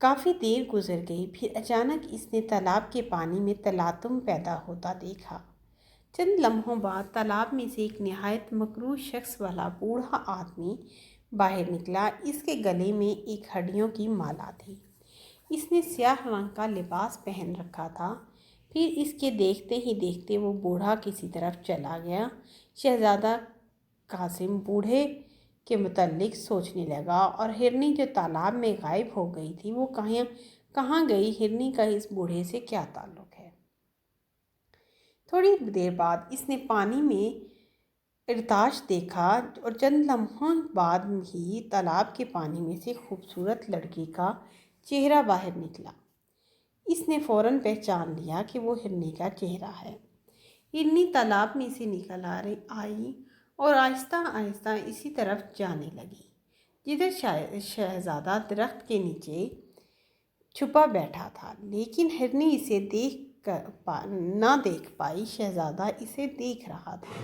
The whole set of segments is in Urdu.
کافی دیر گزر گئی، پھر اچانک اس نے تالاب کے پانی میں تلاطم پیدا ہوتا دیکھا۔ چند لمحوں بعد تالاب میں سے ایک نہایت مکروہ شخص والا بوڑھا آدمی باہر نکلا۔ اس کے گلے میں ایک ہڈیوں کی مالا تھی۔ اس نے سیاہ رنگ کا لباس پہن رکھا تھا۔ پھر اس کے دیکھتے ہی دیکھتے وہ بوڑھا کسی طرف چلا گیا۔ شہزادہ قاسم بوڑھے کے متعلق سوچنے لگا، اور ہرنی جو تالاب میں غائب ہو گئی تھی وہ کہاں گئی؟ ہرنی کا اس بوڑھے سے کیا تعلق ہے؟ تھوڑی دیر بعد اس نے پانی میں ارتاش دیکھا، اور چند لمحوں بعد ہی تالاب کے پانی میں سے خوبصورت لڑکی کا چہرہ باہر نکلا۔ اس نے فوراً پہچان لیا کہ وہ ہرنی کا چہرہ ہے۔ ہرنی تالاب میں سے نکل آئی اور آہستہ آہستہ اسی طرف جانے لگی جدھر شہزادہ درخت کے نیچے چھپا بیٹھا تھا، لیکن ہرنی اسے نہ دیکھ پائی۔ شہزادہ اسے دیکھ رہا تھا۔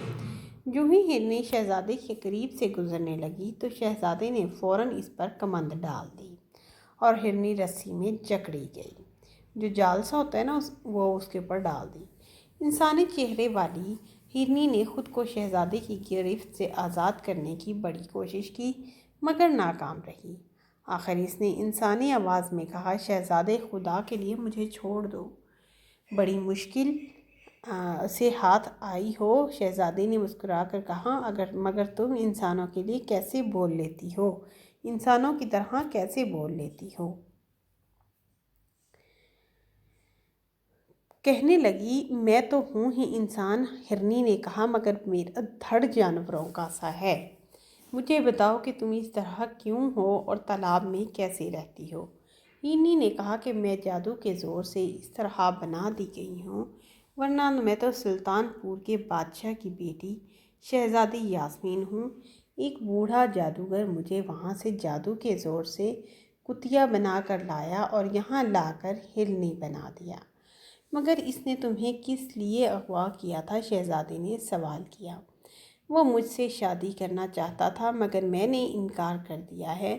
جو ہی ہرنی شہزادے کے قریب سے گزرنے لگی تو شہزادے نے فوراً اس پر کمند ڈال دی، اور ہرنی رسی میں جکڑی گئی۔ جو جال سا ہوتا ہے نا، وہ اس کے اوپر ڈال دی۔ انسانی چہرے والی ہرنی نے خود کو شہزادے کی گرفت سے آزاد کرنے کی بڑی کوشش کی، مگر ناکام رہی۔ آخر اس نے انسانی آواز میں کہا، شہزادے، خدا کے لیے مجھے چھوڑ دو۔ بڑی مشکل سے ہاتھ آئی ہو۔ شہزادے نے مسکرا کر کہا، مگر تم انسانوں کے لیے کیسے بول لیتی ہو؟ انسانوں کی طرح کیسے بول لیتی ہو؟ کہنے لگی، میں تو ہوں ہی انسان۔ ہرنی نے کہا، مگر میرا دھڑ جانوروں کا سا ہے۔ مجھے بتاؤ کہ تم اس طرح کیوں ہو اور تالاب میں کیسے رہتی ہو؟ ہرنی نے کہا کہ میں جادو کے زور سے اس طرح بنا دی گئی ہوں، ورنہ میں تو سلطان پور کے بادشاہ کی بیٹی شہزادی یاسمین ہوں۔ ایک بوڑھا جادوگر مجھے وہاں سے جادو کے زور سے کتیا بنا کر لایا اور یہاں لا کر ہرنی بنا دیا۔ مگر اس نے تمہیں کس لیے اغوا کیا تھا؟ شہزادے نے سوال کیا۔ وہ مجھ سے شادی کرنا چاہتا تھا، مگر میں نے انکار کر دیا ہے،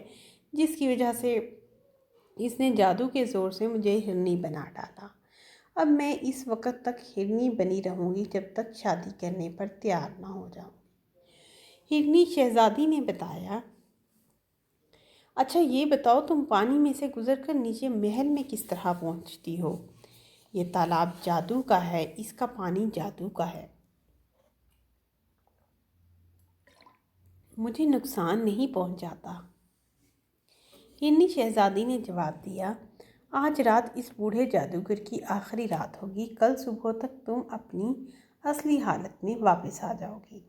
جس کی وجہ سے اس نے جادو کے زور سے مجھے ہرنی بنا ڈالا۔ اب میں اس وقت تک ہرنی بنی رہوں گی جب تک شادی کرنے پر تیار نہ ہو جاؤں۔ ہرنی شہزادی نے بتایا، اچھا یہ بتاؤ، تم پانی میں سے گزر کر نیچے محل میں کس طرح پہنچتی ہو؟ یہ تالاب جادو کا ہے، اس کا پانی جادو کا ہے، مجھے نقصان نہیں پہنچاتا۔ ہرنی شہزادی نے جواب دیا، آج رات اس بوڑھے جادوگر کی آخری رات ہوگی، کل صبح تک تم اپنی اصلی حالت میں واپس آ جاؤ گی۔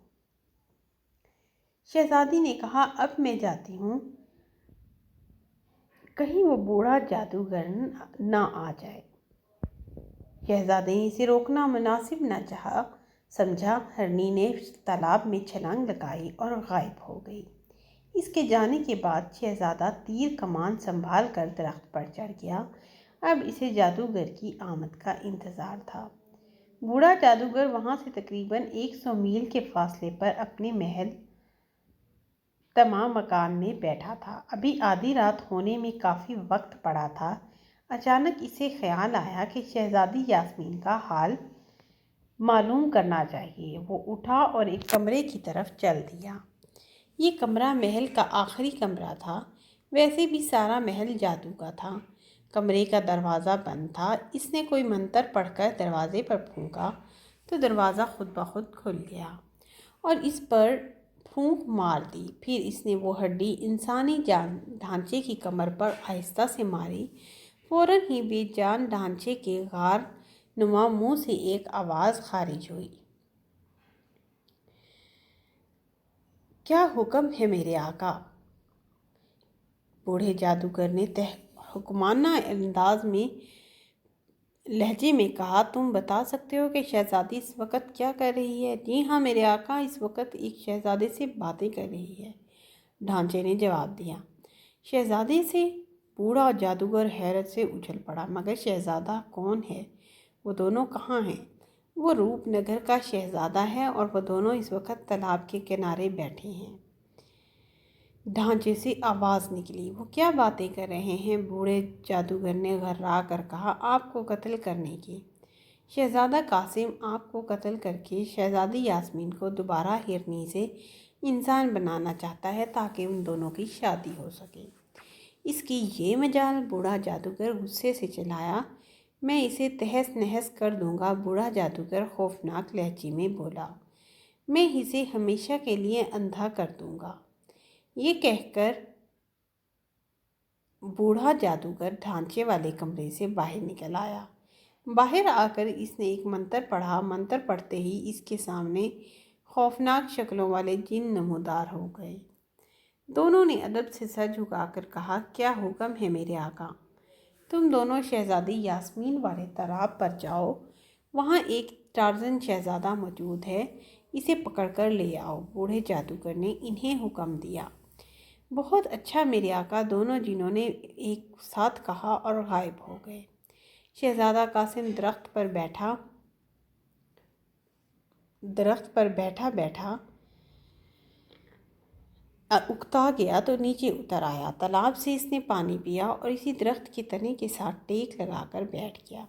شہزادی نے کہا، اب میں جاتی ہوں، کہیں وہ بوڑھا جادوگر نہ آ جائے۔ شہزادے نے اسے روکنا مناسب نہ سمجھا۔ ہرنی نے تالاب میں چھلانگ لگائی اور غائب ہو گئی۔ اس کے جانے کے بعد شہزادہ تیر کمان سنبھال کر درخت پر چڑھ گیا۔ اب اسے جادوگر کی آمد کا انتظار تھا۔ بوڑھا جادوگر وہاں سے تقریباً 100 میل کے فاصلے پر اپنے محل تمام مکان میں بیٹھا تھا۔ ابھی آدھی رات ہونے میں کافی وقت پڑا تھا۔ اچانک اسے خیال آیا کہ شہزادی یاسمین کا حال معلوم کرنا چاہیے۔ وہ اٹھا اور ایک کمرے کی طرف چل دیا۔ یہ کمرہ محل کا آخری کمرہ تھا۔ ویسے بھی سارا محل جادو کا تھا۔ کمرے کا دروازہ بند تھا۔ اس نے کوئی منتر پڑھ کر دروازے پر پھونکا تو دروازہ خود بخود کھل گیا، اور اس پر پھونک مار دی۔ پھر اس نے وہ ہڈی انسانی ڈھانچے کی کمر پر آہستہ سے ماری۔ فوراً ہی بے جان ڈھانچے کے غار نما منہ سے ایک آواز خارج ہوئی، کیا حکم ہے میرے آقا؟ بوڑھے جادوگر نے حکمانہ انداز میں لہجے میں کہا، تم بتا سکتے ہو کہ شہزادی اس وقت کیا کر رہی ہے؟ جی ہاں میرے آقا، اس وقت ایک شہزادے سے باتیں کر رہی ہے، ڈھانچے نے جواب دیا۔ شہزادے سے؟ بوڑھا جادوگر حیرت سے اچھل پڑا، مگر شہزادہ کون ہے؟ وہ دونوں کہاں ہیں؟ وہ روپ نگر کا شہزادہ ہے، اور وہ دونوں اس وقت تالاب کے کنارے بیٹھے ہیں۔ ڈھانچے سے آواز نکلی۔ وہ کیا باتیں کر رہے ہیں؟ بوڑھے جادوگر نے گھرا کر کہا۔ آپ کو قتل کرنے کی۔ شہزادہ قاسم آپ کو قتل کر کے شہزادی یاسمین کو دوبارہ ہرنی سے انسان بنانا چاہتا ہے تاکہ ان دونوں کی شادی ہو سکے۔ اس کی یہ مجال؟ بوڑھا جادوگر غصے سے چلایا۔ میں اسے تہس نہس کر دوں گا، بوڑھا جادوگر خوفناک لہجے میں بولا۔ میں اسے ہمیشہ کے لیے اندھا کر دوں گا۔ یہ کہہ کر بوڑھا جادوگر ڈھانچے والے کمرے سے باہر نکل آیا۔ باہر آ کر اس نے ایک منتر پڑھا۔ منتر پڑھتے ہی اس کے سامنے خوفناک شکلوں والے جن نمودار ہو گئے۔ دونوں نے ادب سے سر جھکا کر کہا، کیا حکم ہے میرے آقا؟ تم دونوں شہزادی یاسمین والے تالاب پر جاؤ، وہاں ایک ٹارزن شہزادہ موجود ہے، اسے پکڑ کر لے آؤ۔ بوڑھے جادوگر نے انہیں حکم دیا۔ بہت اچھا میرے آقا، دونوں جنوں نے ایک ساتھ کہا اور غائب ہو گئے۔ شہزادہ قاسم درخت پر بیٹھا اکتا گیا تو نیچے اتر آیا۔ تالاب سے اس نے پانی پیا اور اسی درخت کے تنے کے ساتھ ٹیک لگا کر بیٹھ گیا۔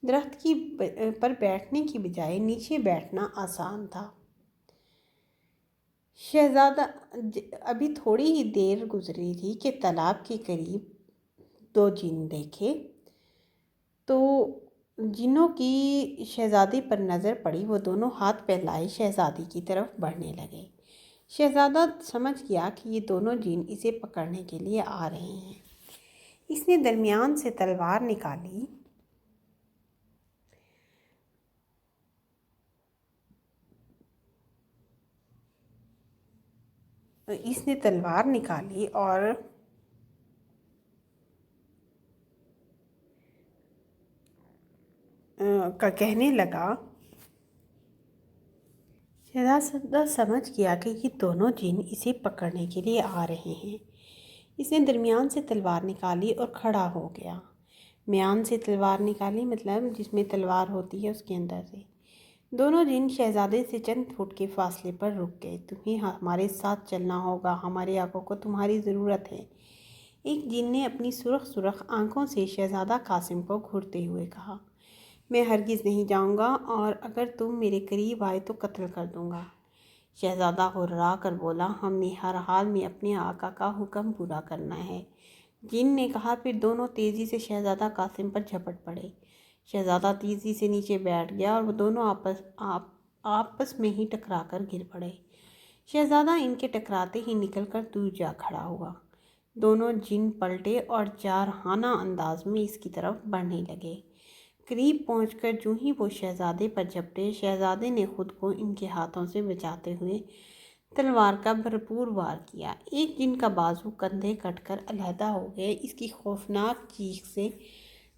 درخت پر بیٹھنے کی بجائے نیچے بیٹھنا آسان تھا۔ شہزادہ ابھی تھوڑی ہی دیر گزری تھی کہ تالاب کے قریب دو جن دیکھے تو جنوں کی شہزادی پر نظر پڑی۔ وہ دونوں ہاتھ پھیلائے شہزادی کی طرف بڑھنے لگے۔ شہزادہ سمجھ گیا کہ یہ دونوں جن اسے پکڑنے کے لیے آ رہے ہیں۔ اس نے درمیان سے تلوار نکالی اور کہنے لگا۔ شہزادہ سمجھ گیا کہ یہ دونوں جن اسے پکڑنے کے لیے آ رہے ہیں۔ اس نے درمیان سے تلوار نکالی اور کھڑا ہو گیا۔ میان سے تلوار نکالی مطلب جس میں تلوار ہوتی ہے اس کے اندر سے۔ دونوں جن شہزادے سے چند فٹ کے فاصلے پر رک گئے۔ تمہیں ہمارے ساتھ چلنا ہوگا، ہمارے آنکھوں کو تمہاری ضرورت ہے، ایک جن نے اپنی سرخ آنکھوں سے شہزادہ قاسم کو گھورتے ہوئے کہا۔ میں ہرگز نہیں جاؤں گا اور اگر تم میرے قریب آئے تو قتل کر دوں گا۔ شہزادہ غرا کر بولا، ہم نے ہر حال میں اپنے آقا کا حکم پورا کرنا ہے، جن نے کہا۔ پھر دونوں تیزی سے شہزادہ قاسم پر جھپٹ پڑے۔ شہزادہ تیزی سے نیچے بیٹھ گیا اور وہ دونوں آپس میں ہی ٹکرا کر گر پڑے۔ شہزادہ ان کے ٹکراتے ہی نکل کر دور جا کھڑا ہوا۔ دونوں جن پلٹے اور جارحانہ انداز میں اس کی طرف بڑھنے لگے۔ قریب پہنچ کر جوں ہی وہ شہزادے پر جھپٹے، شہزادے نے خود کو ان کے ہاتھوں سے بچاتے ہوئے تلوار کا بھرپور وار کیا۔ ایک جن کا بازو کندھے کٹ کر علیحدہ ہو گیا۔ اس کی خوفناک چیخ سے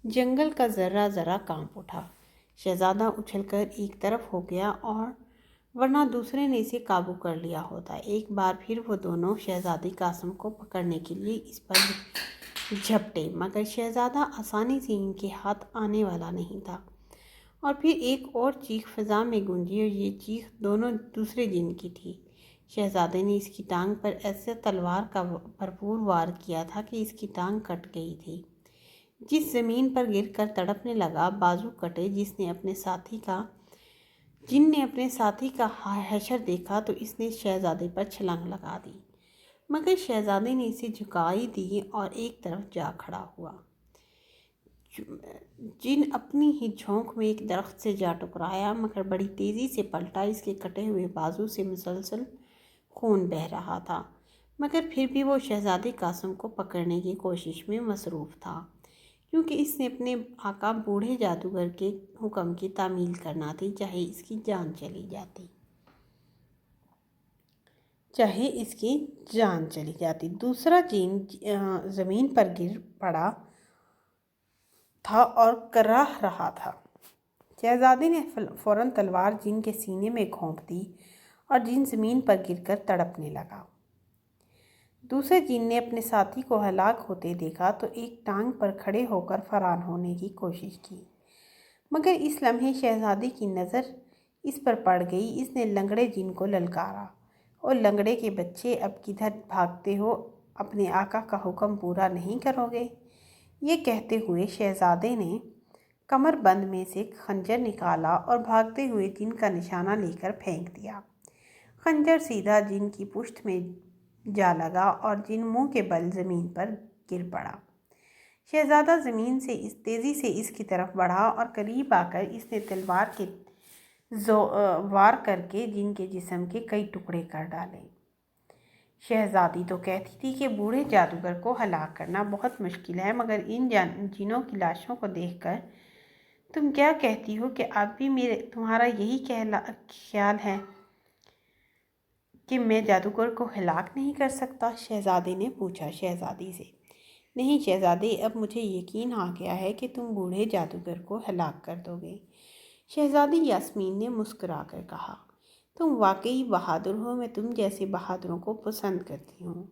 جنگل کا ذرہ ذرہ کانپ اٹھا۔ شہزادہ اچھل کر ایک طرف ہو گیا اور ورنہ دوسرے نے اسے قابو کر لیا ہوتا۔ ایک بار پھر وہ دونوں شہزادی قاسم کو پکڑنے کے لیے اس پر جھپٹے، مگر شہزادہ آسانی سے ان کے ہاتھ آنے والا نہیں تھا۔ اور پھر ایک اور چیخ فضا میں گونجی اور یہ چیخ دونوں دوسرے جن کی تھی۔ شہزادے نے اس کی ٹانگ پر ایسے تلوار کا بھرپور وار کیا تھا کہ اس کی ٹانگ کٹ گئی تھی۔ جس زمین پر گر کر تڑپنے لگا، بازو کٹے۔ جن نے اپنے ساتھی کا حشر دیکھا تو اس نے شہزادے پر چھلانگ لگا دی، مگر شہزادے نے اسے جھکائی دی اور ایک طرف جا کھڑا ہوا۔ جن اپنی ہی جھونک میں ایک درخت سے جا ٹکرایا، مگر بڑی تیزی سے پلٹا۔ اس کے کٹے ہوئے بازو سے مسلسل خون بہہ رہا تھا، مگر پھر بھی وہ شہزادے قاسم کو پکڑنے کی کوشش میں مصروف تھا، کیونکہ اس نے اپنے آقا بوڑھے جادوگر کے حکم کی تعمیل کرنا تھی، چاہے اس کی جان چلی جاتی۔ دوسرا جن زمین پر گر پڑا تھا اور کراہ رہا تھا۔ شہزادے نے فوراً تلوار جن کے سینے میں گھونپ دی اور جن زمین پر گر کر تڑپنے لگا۔ دوسرے جن نے اپنے ساتھی کو ہلاک ہوتے دیکھا تو ایک ٹانگ پر کھڑے ہو کر فرار ہونے کی کوشش کی، مگر اس لمحے شہزادے کی نظر اس پر پڑ گئی۔ اس نے لنگڑے جن کو للکارا، اور لنگڑے کے بچے، اب کدھر بھاگتے ہو؟ اپنے آقا کا حکم پورا نہیں کرو گے؟ یہ کہتے ہوئے شہزادے نے کمر بند میں سے خنجر نکالا اور بھاگتے ہوئے جن کا نشانہ لے کر پھینک دیا۔ خنجر سیدھا جن کی پشت میں جا لگا اور جن منہ کے بل زمین پر گر پڑا۔ شہزادہ زمین سے تیزی سے اس کی طرف بڑھا اور قریب آ کر اس نے تلوار کے وار کر کے جن کے جسم کے کئی ٹکڑے کر ڈالے۔ شہزادی تو کہتی تھی کہ بوڑھے جادوگر کو ہلاک کرنا بہت مشکل ہے، مگر ان جنوں کی لاشوں کو دیکھ کر تم کیا کہتی ہو کہ اب بھی تمہارا یہی خیال ہے کہ میں جادوگر کو ہلاک نہیں کر سکتا؟ شہزادے نے پوچھا شہزادی سے۔ نہیں شہزادے، اب مجھے یقین آ گیا ہے کہ تم بوڑھے جادوگر کو ہلاک کر دو گے۔ شہزادی یاسمین نے مسکرا کر کہا، تم واقعی بہادر ہو، میں تم جیسے بہادروں کو پسند کرتی ہوں۔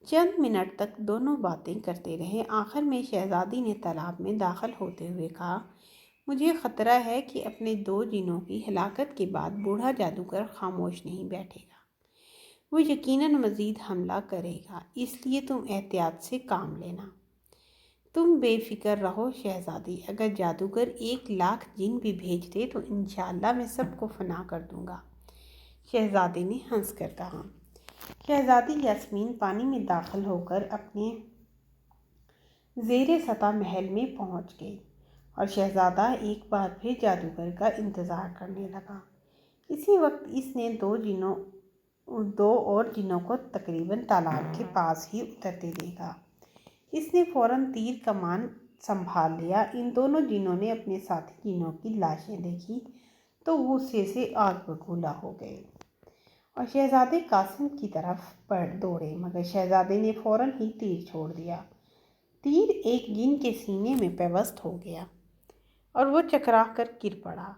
چند منٹ تک دونوں باتیں کرتے رہے۔ آخر میں شہزادی نے تالاب میں داخل ہوتے ہوئے کہا، مجھے خطرہ ہے کہ اپنے 2 جنوں کی ہلاکت کے بعد بوڑھا جادوگر خاموش نہیں بیٹھے گا۔ وہ یقیناً مزید حملہ کرے گا، اس لیے تم احتیاط سے کام لینا۔ تم بے فکر رہو شہزادی، اگر جادوگر 1,00,000 جن بھی بھیج دے تو انشاءاللہ میں سب کو فنا کر دوں گا۔ شہزادے نے ہنس کر کہا۔ شہزادی یاسمین پانی میں داخل ہو کر اپنے زیر سطح محل میں پہنچ گئی اور شہزادہ ایک بار پھر جادوگر کا انتظار کرنے لگا۔ اسی وقت اس نے 2 اور جنوں کو تقریباً تالاب کے پاس ہی اترتے دیکھا۔ اس نے فوراً تیر کمان سنبھال لیا۔ ان دونوں جنوں نے اپنے ساتھی جنوں کی لاشیں دیکھی تو غصے سے آگ بگولا ہو گئے اور شہزادے قاسم کی طرف دوڑے، مگر شہزادے نے فوراً ہی تیر چھوڑ دیا۔ تیر ایک جن کے سینے میں پیوست ہو گیا اور وہ چکرا کر گر پڑا۔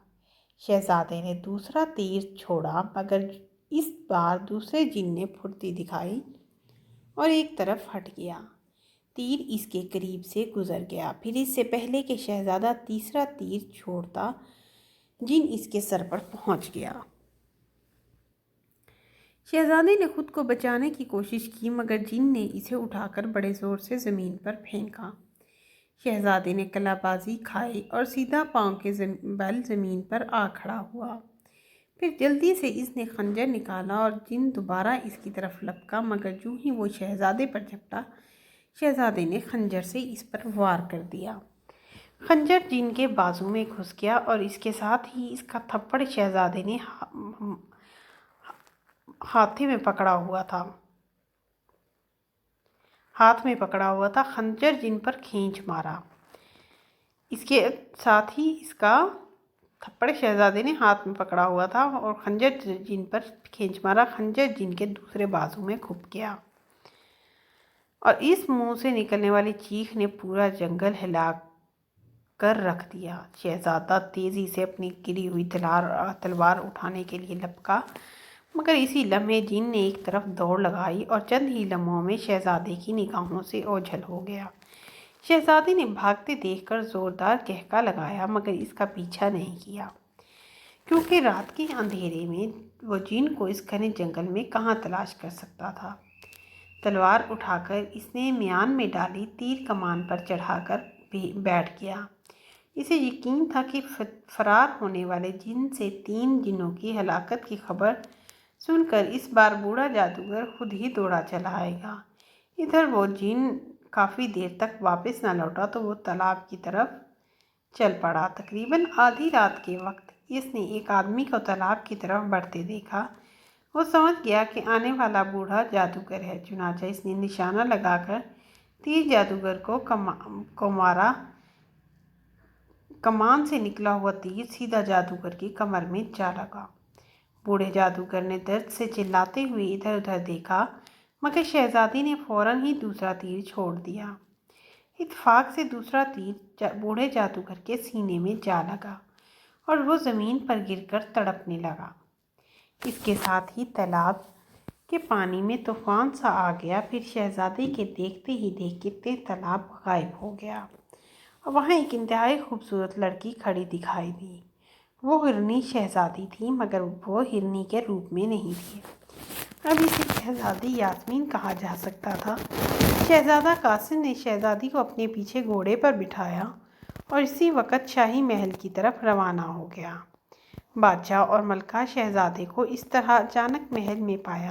شہزادے نے دوسرا تیر چھوڑا، مگر اس بار دوسرے جن نے پھرتی دکھائی اور ایک طرف ہٹ گیا۔ تیر اس کے قریب سے گزر گیا۔ پھر اس سے پہلے کہ شہزادہ تیسرا تیر چھوڑتا، جن اس کے سر پر پہنچ گیا۔ شہزادے نے خود کو بچانے کی کوشش کی، مگر جن نے اسے اٹھا کر بڑے زور سے زمین پر پھینکا۔ شہزادے نے کلا بازی کھائی اور سیدھا پاؤں کے بل زمین پر آ کھڑا ہوا۔ پھر جلدی سے اس نے خنجر نکالا اور جن دوبارہ اس کی طرف لپکا، مگر جو ہی وہ شہزادے پر جھپٹا، شہزادے نے خنجر سے اس پر وار کر دیا۔ خنجر جن کے بازو میں گھس گیا اور اس کے ساتھ ہی اس کا تھپڑ شہزادے نے ہاتھ میں پکڑا ہوا تھا۔ خنجر جن پر کھینچ مارا۔ اس کے ساتھ ہی اس کا تھپڑ شہزادے نے ہاتھ میں پکڑا ہوا تھا اور خنجر جن پر کھینچ مارا۔ خنجر جن کے دوسرے بازو میں گھپ گیا اور اس منہ سے نکلنے والی چیخ نے پورا جنگل ہلا کر رکھ دیا۔ شہزادہ تیزی سے اپنی گری ہوئی تلوار اٹھانے کے لیے لپکا، مگر اسی لمحے جن نے ایک طرف دوڑ لگائی اور چند ہی لمحوں میں شہزادے کی نگاہوں سے اوجھل ہو گیا۔ شہزادے نے بھاگتے دیکھ کر زوردار قہقہہ لگایا، مگر اس کا پیچھا نہیں کیا، کیونکہ رات کے اندھیرے میں وہ جن کو اس گھنے جنگل میں کہاں تلاش کر سکتا تھا۔ تلوار اٹھا کر اس نے میان میں ڈالی، تیر کمان پر چڑھا کر بیٹھ گیا۔ اسے یقین تھا کہ فرار ہونے والے جن سے 3 جنوں کی ہلاکت کی خبر سن کر اس بار بوڑھا جادوگر خود ہی دوڑا چلا آئے گا۔ ادھر وہ جن کافی دیر تک واپس نہ لوٹا تو وہ تالاب کی طرف چل پڑا۔ تقریباً آدھی رات کے وقت اس نے ایک آدمی کو تالاب کی طرف بڑھتے دیکھا۔ وہ سمجھ گیا کہ آنے والا بوڑھا جادوگر ہے، چنانچہ اس نے نشانہ لگا کر تیر جادوگر کو مارا۔ کمان سے نکلا ہوا تیر سیدھا جادوگر کی کمر میں جا لگا۔ بوڑھے جادوگر نے درد سے چلاتے ہوئے ادھر ادھر دیکھا، مگر شہزادی نے فوراً ہی دوسرا تیر چھوڑ دیا۔ اتفاق سے دوسرا تیر بوڑھے جادوگر کے سینے میں جا لگا اور وہ زمین پر گر کر تڑپنے لگا۔ اس کے ساتھ ہی تالاب کے پانی میں طوفان سا آ گیا۔ پھر شہزادے کے دیکھتے ہی دیکھتے تالاب غائب ہو گیا اور وہاں ایک انتہائی خوبصورت لڑکی کھڑی دکھائی دی۔ وہ ہرنی شہزادی تھی، مگر وہ ہرنی کے روپ میں نہیں تھی۔ اب اسے شہزادی یاسمین کہا جا سکتا تھا۔ شہزادہ قاسم نے شہزادی کو اپنے پیچھے گھوڑے پر بٹھایا اور اسی وقت شاہی محل کی طرف روانہ ہو گیا۔ بادشاہ اور ملکہ شہزادے کو اس طرح اچانک محل میں پایا